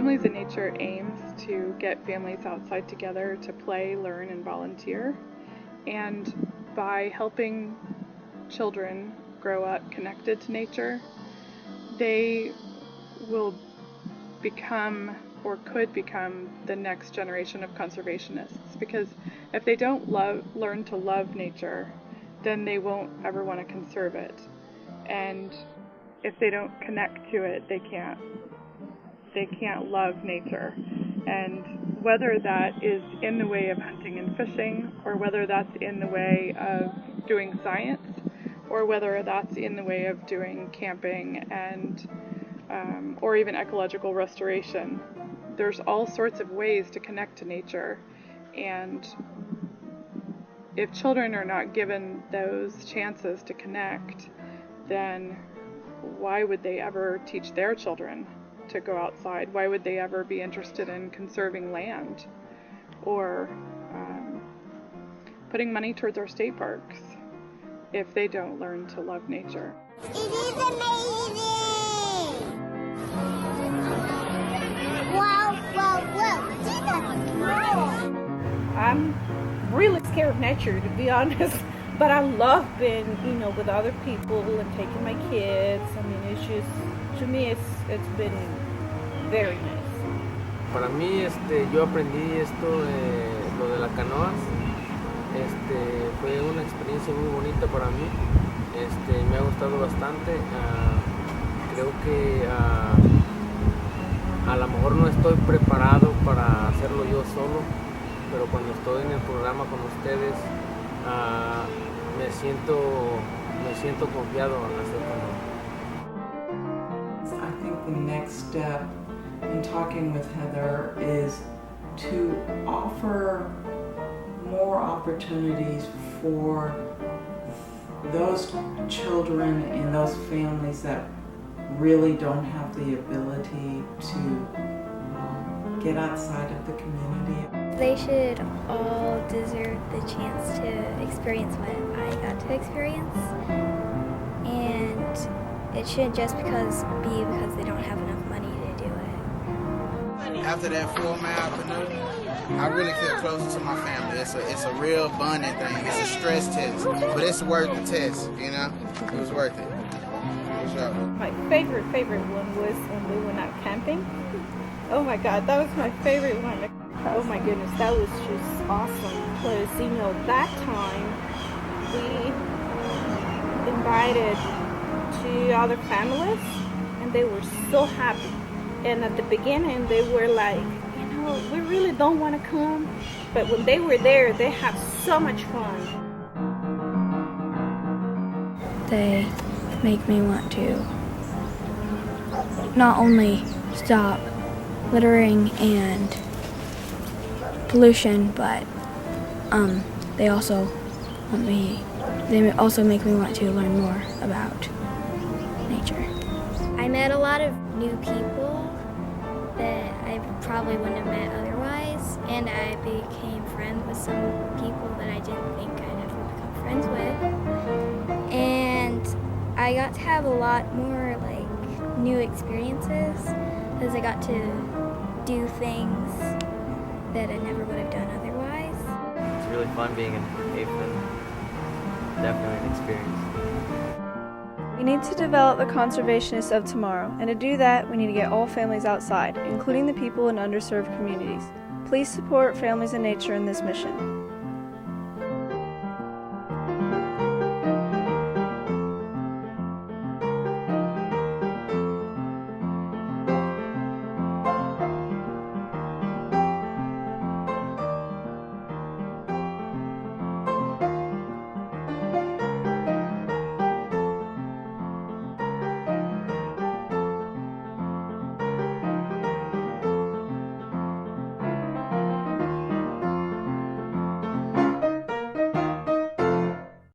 Families in Nature aims to get families outside together to play, learn, and volunteer. And by helping children grow up connected to nature, they will become or could become the next generation of conservationists. Because if they don't learn to love nature, then they won't ever want to conserve it. And if they don't connect to it, they can't love nature. And whether that is in the way of hunting and fishing, or whether that's in the way of doing science, or whether that's in the way of doing camping and or even ecological restoration, there's all sorts of ways to connect to nature. And if children are not given those chances to connect, then why would they ever teach their children to go outside? Why would they ever be interested in conserving land or putting money towards our state parks if they don't learn to love nature? It is amazing! Wow, wow, wow! See that? I'm really scared of nature, to be honest. But I love being, with other people and taking my kids. I mean, it's just, to me, it's been very nice. Para mí, yo aprendí esto, lo de las canoas. Fue una experiencia muy bonita para mí. Me ha gustado bastante. Creo que a lo mejor no estoy preparado para hacerlo yo solo, pero cuando estoy en el programa con ustedes, me siento confiado en hacer canoa. I think the next step in talking with Heather is to offer more opportunities for those children in those families that really don't have the ability to get outside of the community. They should all deserve the chance to experience what I got to experience, and it shouldn't just be because they don't have enough money to do it. After that 4-mile canoe, I really feel closer to my family. It's a real bonding thing. It's a stress test, but it's worth the test. It was worth it. Sure. My favorite one was when we went out camping. Oh my God, that was my favorite one. Oh my goodness, that was just awesome. Plus, that time we invited 2 other families, and they were so happy. And at the beginning, they were like, we really don't want to come. But when they were there, they had so much fun. They make me want to not only stop littering and pollution, but they also make me want to learn more about nature. I met a lot of new people that I probably wouldn't have met otherwise, and I became friends with some people that I didn't think I'd ever become friends with. And I got to have a lot more new experiences because I got to do things that I never would have done otherwise. It's really fun being in Hafen. Definitely an experience. We need to develop the conservationists of tomorrow, and to do that, we need to get all families outside, including the people in underserved communities. Please support Families in Nature in this mission.